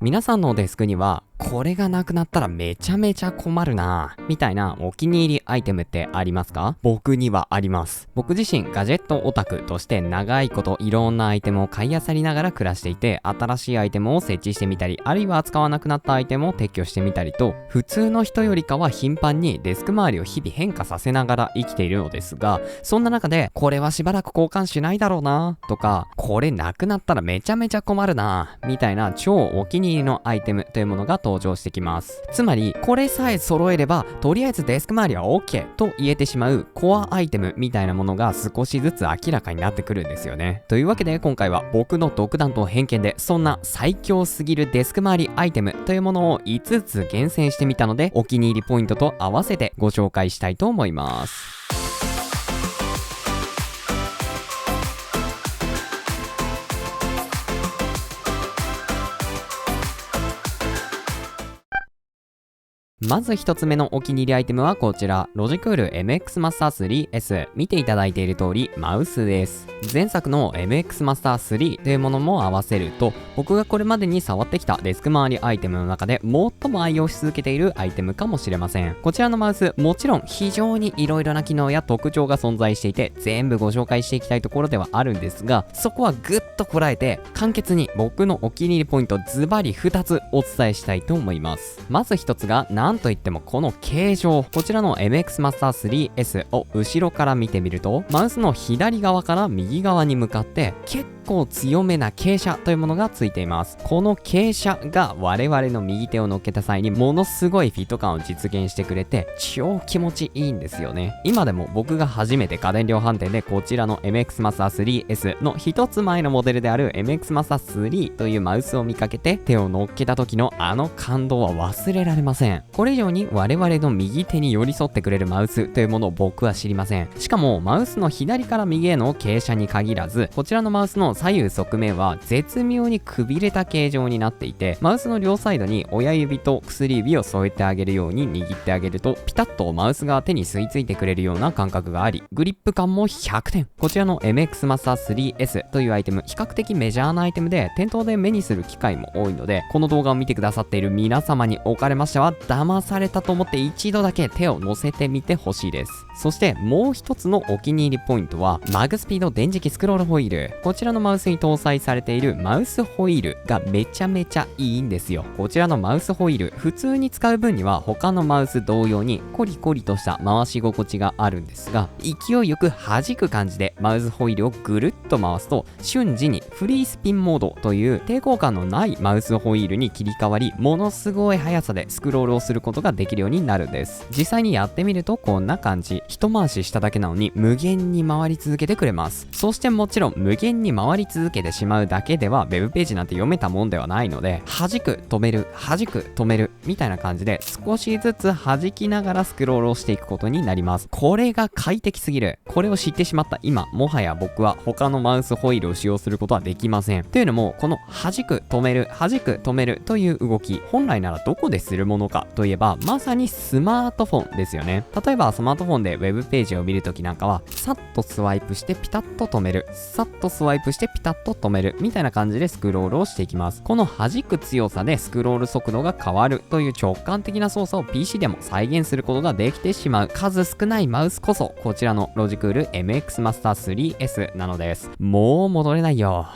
皆さんのデスクにはこれがなくなったらめちゃめちゃ困るなみたいなお気に入りアイテムってありますか？僕にはあります。僕自身ガジェットオタクとして長いこといろんなアイテムを買い漁りながら暮らしていて、新しいアイテムを設置してみたり、あるいは使わなくなったアイテムを撤去してみたりと、普通の人よりかは頻繁にデスク周りを日々変化させながら生きているのですが、そんな中でこれはしばらく交換しないだろうなとか、これなくなったらめちゃめちゃ困るなみたいな超お気に入りのアイテムというものが登場してきます。つまりこれさえ揃えればとりあえずデスク周りは OK と言えてしまうコアアイテムみたいなものが少しずつ明らかになってくるんですよね。というわけで今回は僕の独断と偏見でそんな最強すぎるデスク周りアイテムというものを5つ厳選してみたので、お気に入りポイントと合わせてご紹介したいと思います。まず一つ目のお気に入りアイテムはこちら、ロジクール MX マスター 3S。 見ていただいている通りマウスです。前作の MX マスター3というものも合わせると、僕がこれまでに触ってきたデスク周りアイテムの中で最も愛用し続けているアイテムかもしれません。こちらのマウス、もちろん非常に色々な機能や特徴が存在していて、全部ご紹介していきたいところではあるんですが、そこはぐっとこらえて簡潔に僕のお気に入りポイントズバリ2つお伝えしたいと思います。まず1つがなんといってもこの形状。こちらの MX マスター 3S を後ろから見てみると、マウスの左側から右側に向かって結構強めな傾斜というものがついています。この傾斜が我々の右手を乗っけた際にものすごいフィット感を実現してくれて超気持ちいいんですよね。今でも僕が初めて家電量販店でこちらの MX マスター 3S の一つ前のモデルである MX マスター3というマウスを見かけて手を乗っけた時のあの感動は忘れられません。これ以上に我々の右手に寄り添ってくれるマウスというものを僕は知りません。しかもマウスの左から右への傾斜に限らず、こちらのマウスの左右側面は絶妙にくびれた形状になっていて、マウスの両サイドに親指と薬指を添えてあげるように握ってあげるとピタッとマウスが手に吸い付いてくれるような感覚があり、グリップ感も100点。こちらの MX マスター 3S というアイテム、比較的メジャーなアイテムで店頭で目にする機会も多いので、この動画を見てくださっている皆様におかれましては騙されたと思って一度だけ手を乗せてみてほしいです。そしてもう一つのお気に入りポイントはマグスピード電磁気スクロールホイール。こちらのマウスに搭載されているマウスホイールがめちゃめちゃいいんですよ。こちらのマウスホイール、普通に使う分には他のマウス同様にコリコリとした回し心地があるんですが、勢いよく弾く感じでマウスホイールをぐるっと回すと瞬時にフリースピンモードという抵抗感のないマウスホイールに切り替わり、ものすごい速さでスクロールをすることができるようになるんです。実際にやってみるとこんな感じ。一回ししただけなのに無限に回り続けてくれます。そしてもちろん無限に回り続けてしまうだけではウェブページなんて読めたもんではないので、弾く止める弾く止めるみたいな感じで少しずつ弾きながらスクロールをしていくことになります。これが快適すぎる。これを知ってしまった今、もはや僕は他のマウスホイールを使用することはできません。というのも、この弾く止める弾く止めるという動き、本来ならどこでするものかといえばまさにスマートフォンですよね。例えばスマートフォンでウェブページを見るときなんかはさっとスワイプしてピタッと止める、さっとスワイプしてピタッと止めるみたいな感じでスクロールをしていきます。この弾く強さでスクロール速度が変わるという直感的な操作を PC でも再現することができてしまう数少ないマウスこそこちらのロジクール MX マスター 3S なのです。もう戻れないよ。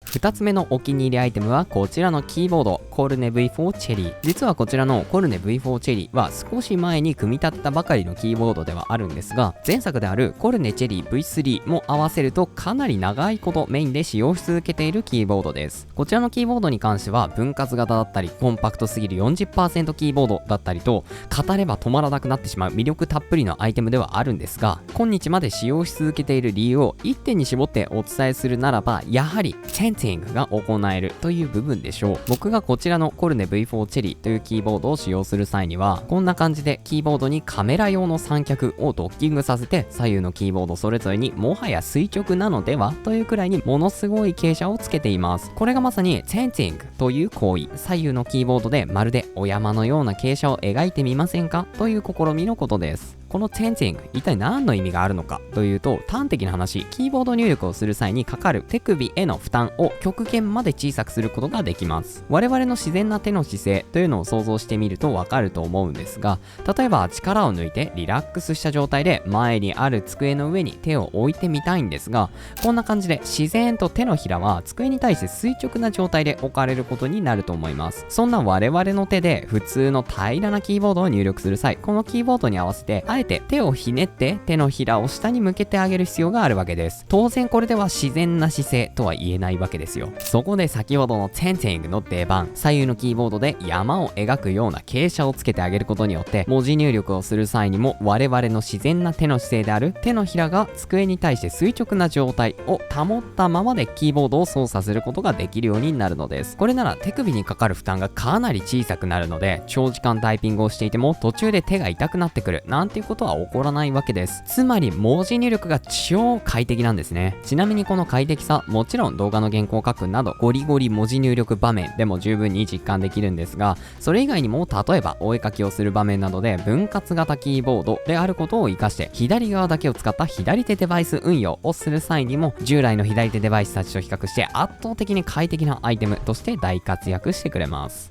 2つ目のお気に入りアイテムはこちらのキーボード、コルネ V4 チェリー。実はこちらのコルネ V4 チェリーは少し前に組み立てたばかりのキーボードではあるんですが、前作であるコルネチェリー V3 も合わせるとかなり長いことメインで使用し続けているキーボードです。こちらのキーボードに関しては分割型だったりコンパクトすぎる 40% キーボードだったりと、語れば止まらなくなってしまう魅力たっぷりのアイテムではあるんですが、今日まで使用し続けている理由を一点に絞ってお伝えするならば、やはりテンティングが行えるという部分でしょう。僕がこちらのコルネ V4 チェリーというキーボードを使用する際にはこんな感じでキーボードにカメラ用の三脚をドッキングさせて、左右のキーボードそれぞれにもはや垂直なのではというくらいにものすごい傾斜をつけています。これがまさにテンティングという行為、左右のキーボードでまるでお山のような傾斜を描いてみませんかという試みのことです。このテンティング、一体何の意味があるのかというと、端的な話、キーボード入力をする際にかかる手首への負担を極限まで小さくすることができます。我々の自然な手の姿勢というのを想像してみるとわかると思うんですが、例えば力を抜いてリラックスした状態で前にある机の上に手を置いてみたいんですが、こんな感じで自然と手のひらは机に対して垂直な状態で置かれることになると思います。そんな我々の手で普通の平らなキーボードを入力する際、このキーボードに合わせてあえて手をひねって手のひらを下に向けてあげる必要があるわけです。当然これでは自然な姿勢とは言えないわけですよ。そこで先ほどのテンティングの出番、左右のキーボードで山を描くような傾斜をつけてあげることによって、文字入力をする際にも我々の自然な手の姿勢である手のひらが机に対して垂直な状態を保ったままでキーボードを操作することができるようになるのです。これなら手首にかかる負担がかなり小さくなるので、長時間タイピングをしていても途中で手が痛くなってくるなんていうことは起こらないわけです。つまり文字入力が超快適なんですね。ちなみにこの快適さ、もちろん動画の原稿を書くなどゴリゴリ文字入力場面でも十分に実感できるんですが、それ以外にも例えばお絵描きをする場面などで分割型キーボードであることを活かして左側だけを使った左手デバイス運用をする際にも、従来の左手デバイスたちと比較して圧倒的に快適なアイテムとして大活躍してくれます。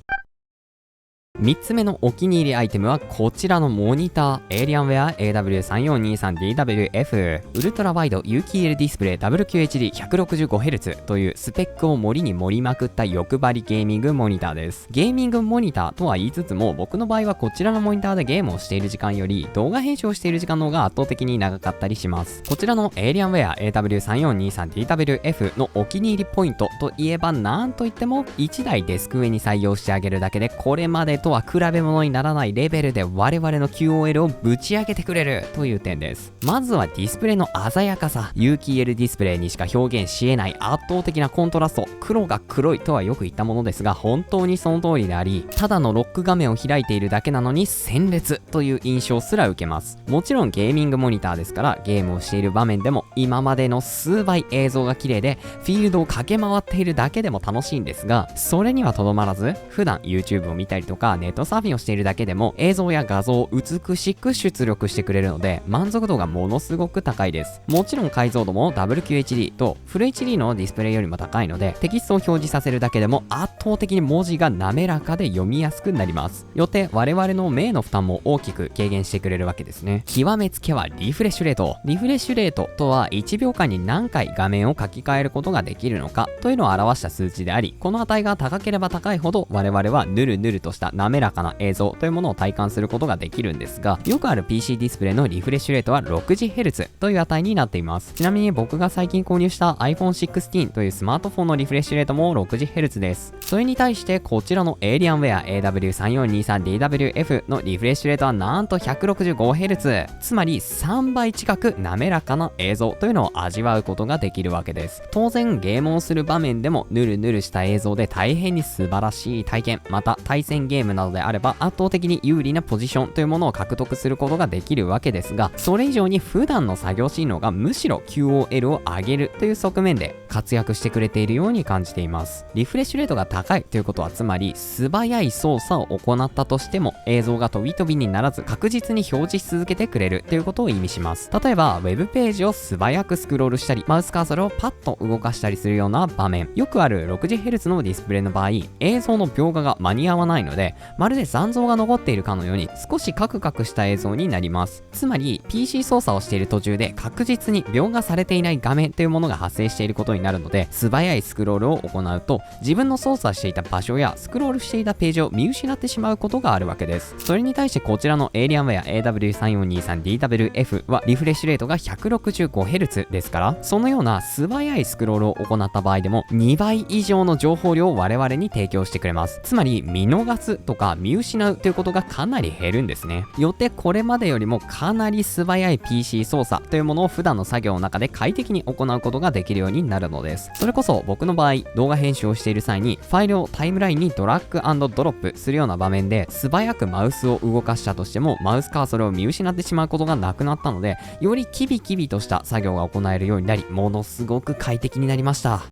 3つ目のお気に入りアイテムはこちらのモニター、Alienware AW3423DWF ウルトラワイド有機 EL ディスプレイ WQHD165Hz というスペックを盛りに盛りまくった欲張りゲーミングモニターです。ゲーミングモニターとは言いつつも、僕の場合はこちらのモニターでゲームをしている時間より動画編集をしている時間の方が圧倒的に長かったりします。こちらの Alienware AW3423DWF のお気に入りポイントといえば、なんといっても1台デスク上に採用してあげるだけでこれまでとは比べ物にならないレベルで我々の QOL をぶち上げてくれるという点です。まずはディスプレイの鮮やかさ、有機 EL ディスプレイにしか表現し得ない圧倒的なコントラスト、黒が黒いとはよく言ったものですが本当にその通りであり、ただのロック画面を開いているだけなのに鮮烈という印象すら受けます。もちろんゲーミングモニターですからゲームをしている場面でも今までの数倍映像が綺麗でフィールドを駆け回っているだけでも楽しいんですが、それにはとどまらず普段 YouTube を見たりとかネットサーフィンをしているだけでも映像や画像を美しく出力してくれるので満足度がものすごく高いです。もちろん解像度も WQHD とフル HD のディスプレイよりも高いので、テキストを表示させるだけでも圧倒的に文字が滑らかで読みやすくなります。よって我々の目の負担も大きく軽減してくれるわけですね。極めつけはリフレッシュレート。リフレッシュレートとは1秒間に何回画面を書き換えることができるのかというのを表した数値であり、この値が高ければ高いほど我々はヌルヌルとした滑らかな映像というものを体感することができるんですが、よくある PC ディスプレイのリフレッシュレートは 60Hz という値になっています。ちなみに僕が最近購入した iPhone 16というスマートフォンのリフレッシュレートも 60Hz です。それに対してこちらの Alienware AW3423DWF のリフレッシュレートはなんと 165Hz、 つまり3倍近く滑らかな映像というのを味わうことができるわけです。当然ゲームをする場面でもヌルヌルした映像で大変に素晴らしい体験、また対戦ゲームなどであれば圧倒的に有利なポジションというものを獲得することができるわけですが、それ以上に普段の作業シーンの方がむしろ QOL を上げるという側面で活躍してくれているように感じています。リフレッシュレートが高いということは、つまり素早い操作を行ったとしても映像が飛び飛びにならず確実に表示し続けてくれるということを意味します。例えばウェブページを素早くスクロールしたりマウスカーソルをパッと動かしたりするような場面、よくある 60Hz のディスプレイの場合映像の描画が間に合わないので、まるで残像が残っているかのように少しカクカクした映像になります。つまり PC 操作をしている途中で確実に描画されていない画面というものが発生していることになるので、素早いスクロールを行うと自分の操作していた場所やスクロールしていたページを見失ってしまうことがあるわけです。それに対してこちらの Alienware AW3423DWF はリフレッシュレートが 165Hz ですから、そのような素早いスクロールを行った場合でも2倍以上の情報量を我々に提供してくれます。つまり見逃すとか見失うということがかなり減るんですね。よってこれまでよりもかなり素早い PC 操作というものを普段の作業の中で快適に行うことができるようになるのです。それこそ僕の場合動画編集をしている際にファイルをタイムラインにドラッグ&ドロップするような場面で素早くマウスを動かしたとしてもマウスカーソルを見失ってしまうことがなくなったので、よりキビキビとした作業が行えるようになり、ものすごく快適になりました。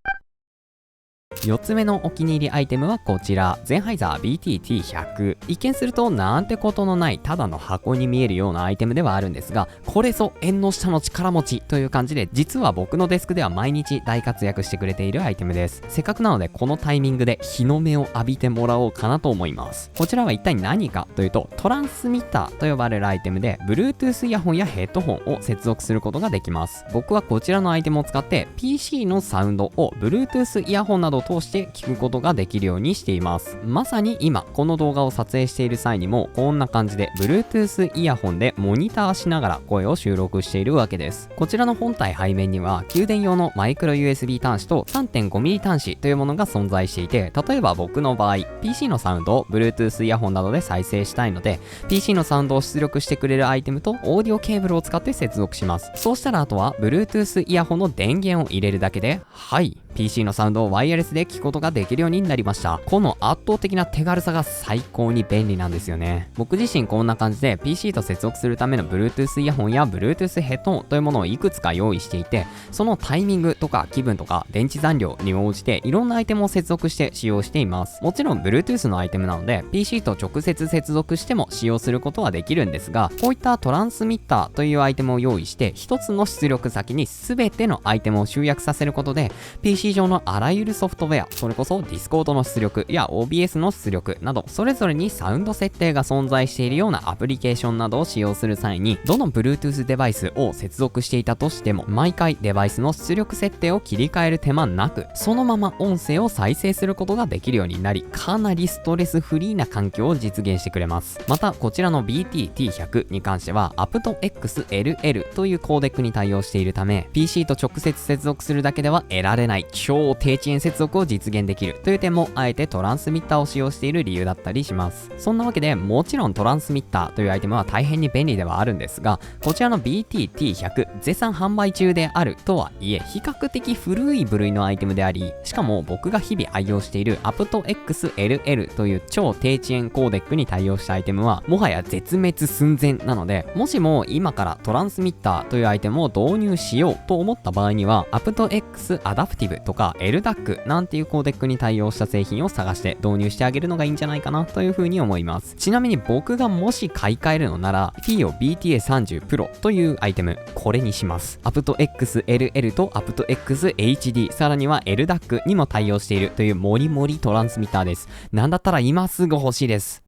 4つ目のお気に入りアイテムはこちら、ゼンハイザー BT-T100。一見するとなんてことのないただの箱に見えるようなアイテムではあるんですが、これぞ縁の下の力持ちという感じで、実は僕のデスクでは毎日大活躍してくれているアイテムです。せっかくなのでこのタイミングで日の目を浴びてもらおうかなと思います。こちらは一体何かというと、トランスミッターと呼ばれるアイテムで Bluetooth イヤホンやヘッドホンを接続することができます。僕はこちらのアイテムを使って PC のサウンドを Bluetooth イヤホンなどを通して聞くことができるようにしています。まさに今この動画を撮影している際にもこんな感じで Bluetooth イヤホンでモニターしながら声を収録しているわけです。こちらの本体背面には給電用のマイクロ USB 端子と 3.5mm 端子というものが存在していて、例えば僕の場合 PC のサウンドを Bluetooth イヤホンなどで再生したいので PC のサウンドを出力してくれるアイテムとオーディオケーブルを使って接続します。そうしたらあとは Bluetooth イヤホンの電源を入れるだけで、はい、PC のサウンドをワイヤレスで聞くことができるようになりました。この圧倒的な手軽さが最高に便利なんですよね。僕自身こんな感じで PC と接続するための Bluetooth イヤホンや Bluetooth ヘッドホンというものをいくつか用意していて、そのタイミングとか気分とか電池残量に応じていろんなアイテムを接続して使用しています。もちろん Bluetooth のアイテムなので PC と直接接続しても使用することはできるんですが、こういったトランスミッターというアイテムを用意して一つの出力先に全てのアイテムを集約させることで PC 上のあらゆるソフトウェア、それこそ Discord の出力や OBS の出力などそれぞれにサウンド設定が存在しているようなアプリケーションなどを使用する際に、どの Bluetooth デバイスを接続していたとしても毎回デバイスの出力設定を切り替える手間なく、そのまま音声を再生することができるようになり、かなりストレスフリーな環境を実現してくれます。またこちらの BT-T100 に関しては aptX-LL というコーデックに対応しているため PC と直接接続するだけでは得られない超低遅延接続を実現できるという点もあえてトランスミッターを使用している理由だったりします。そんなわけでもちろんトランスミッターというアイテムは大変に便利ではあるんですが、こちらの BT-T100 絶賛販売中であるとはいえ比較的古い部類のアイテムであり、しかも僕が日々愛用している aptX-LL という超低遅延コーデックに対応したアイテムはもはや絶滅寸前なので、もしも今からトランスミッターというアイテムを導入しようと思った場合には aptX アダプティブとか LDAC なんていうコーデックに対応した製品を探して導入してあげるのがいいんじゃないかなというふうに思います。ちなみに僕がもし買い替えるのなら FIO BTA30 Pro というアイテム、これにします。aptX-LL と aptX-HD さらには LDAC にも対応しているというモリモリトランスミッターです。なんだったら今すぐ欲しいです。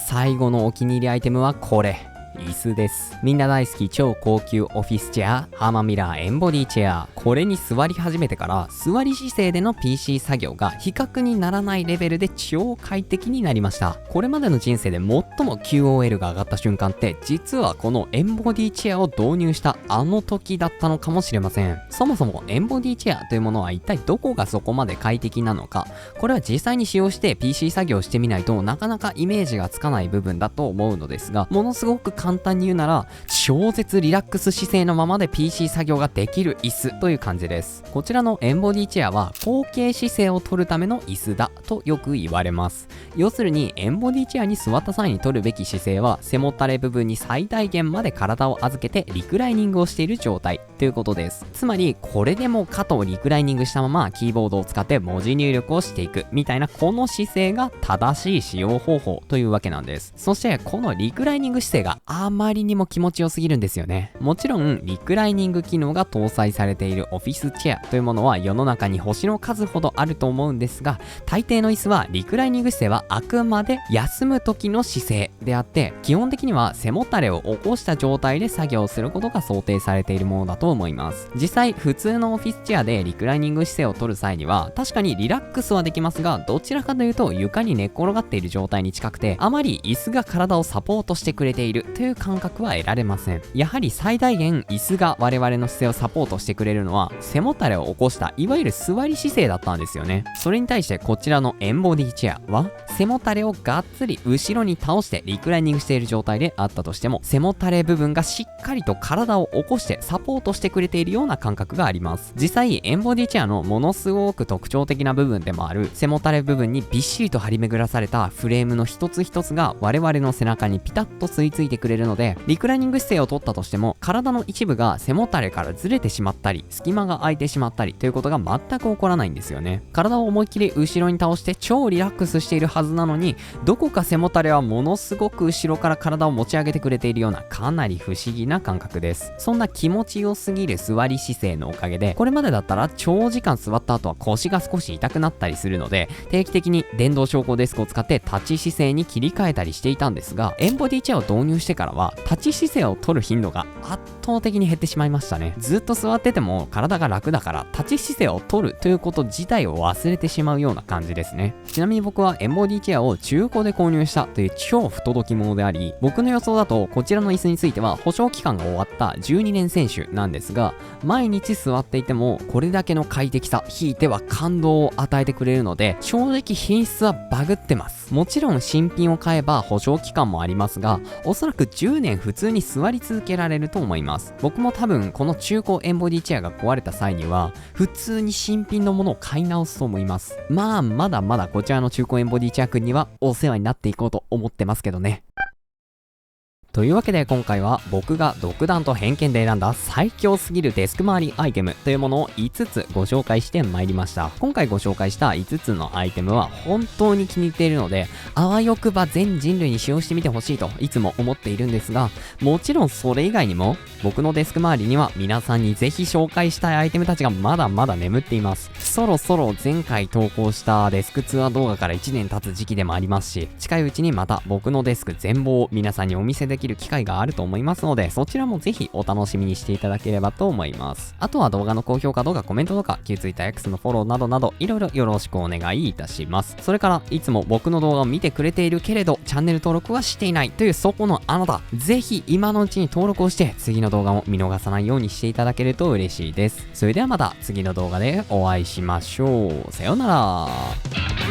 最後のお気に入りアイテムはこれ、椅子です。みんな大好き超高級オフィスチェア、ハーマンミラーエンボディチェア。これに座り始めてから座り姿勢での PC 作業が比較にならないレベルで超快適になりました。これまでの人生で最も QOL が上がった瞬間って実はこのエンボディチェアを導入したあの時だったのかもしれません。そもそもエンボディチェアというものは一体どこがそこまで快適なのか、これは実際に使用して PC 作業してみないとなかなかイメージがつかない部分だと思うのですが、ものすごく簡単に言うなら超絶リラックス姿勢のままで PC 作業ができる椅子という感じです。こちらのエンボディチェアは後傾姿勢を取るための椅子だとよく言われます。要するにエンボディチェアに座った際に取るべき姿勢は背もたれ部分に最大限まで体を預けてリクライニングをしている状態ということです。つまりこれでも肩をリクライニングしたままキーボードを使って文字入力をしていくみたいなこの姿勢が正しい使用方法というわけなんです。そしてこのリクライニング姿勢があまりにも気持ちよすぎるんですよね。もちろんリクライニング機能が搭載されているオフィスチェアというものは世の中に星の数ほどあると思うんですが、大抵の椅子はリクライニング姿勢はあくまで休む時の姿勢であって、基本的には背もたれを起こした状態で作業することが想定されているものだと思います。実際普通のオフィスチェアでリクライニング姿勢を取る際には確かにリラックスはできますが、どちらかというと床に寝っ転がっている状態に近くて、あまり椅子が体をサポートしてくれているという感覚は得られません。やはり最大限椅子が我々の姿勢をサポートしてくれるのは背もたれを起こしたいわゆる座り姿勢だったんですよね。それに対してこちらのエンボディチェアは背もたれをがっつり後ろに倒してリクライニングしている状態であったとしても、背もたれ部分がしっかりと体を起こしてサポートしてくれているような感覚があります。実際エンボディチェアのものすごく特徴的な部分でもある背もたれ部分にびっしりと張り巡らされたフレームの一つ一つが我々の背中にピタッと吸い付いてくれれるので、リクライニング姿勢を取ったとしても体の一部が背もたれからずれてしまったり、隙間が空いてしまったりということが全く起こらないんですよね。体を思いっきり後ろに倒して超リラックスしているはずなのに、どこか背もたれはものすごく後ろから体を持ち上げてくれているような、かなり不思議な感覚です。そんな気持ちよすぎる座り姿勢のおかげで、これまでだったら長時間座った後は腰が少し痛くなったりするので、定期的に電動昇降デスクを使って立ち姿勢に切り替えたりしていたんですが、エンボディチェアを導入してからは立ち姿勢を取る頻度が圧倒的に減ってしまいましたね。ずっと座ってても体が楽だから立ち姿勢を取るということ自体を忘れてしまうような感じですね。ちなみに僕はエンボディチェアを中古で購入したという超不届き者であり、僕の予想だとこちらの椅子については保証期間が終わった12年選手なんですが、毎日座っていてもこれだけの快適さ、ひいては感動を与えてくれるので、正直品質はバグってます。もちろん新品を買えば保証期間もありますが、おそらく10年普通に座り続けられると思います。僕も多分この中古エンボディチェアが壊れた際には普通に新品のものを買い直すと思います。まだまだこちらの中古エンボディチェアくんにはお世話になっていこうと思ってますけどね。というわけで今回は僕が独断と偏見で選んだ最強すぎるデスク周りアイテムというものを5つご紹介してまいりました。今回ご紹介した5つのアイテムは本当に気に入っているので、あわよくば全人類に使用してみてほしいといつも思っているんですが、もちろんそれ以外にも僕のデスク周りには皆さんにぜひ紹介したいアイテムたちがまだまだ眠っています。そろそろ前回投稿したデスクツアー動画から1年経つ時期でもありますし、近いうちにまた僕のデスク全貌を皆さんにお見せできる機会があると思いますので、そちらもぜひお楽しみにしていただければと思います。あとは動画の高評価、動画コメントとか旧 Twitter、X のフォローなどなどいろいろよろしくお願いいたします。それからいつも僕の動画を見てくれているけれどチャンネル登録はしていないというそこのあなた、ぜひ今のうちに登録をして次の動画も見逃さないようにしていただけると嬉しいです。それではまた次の動画でお会いしましょう。さようなら。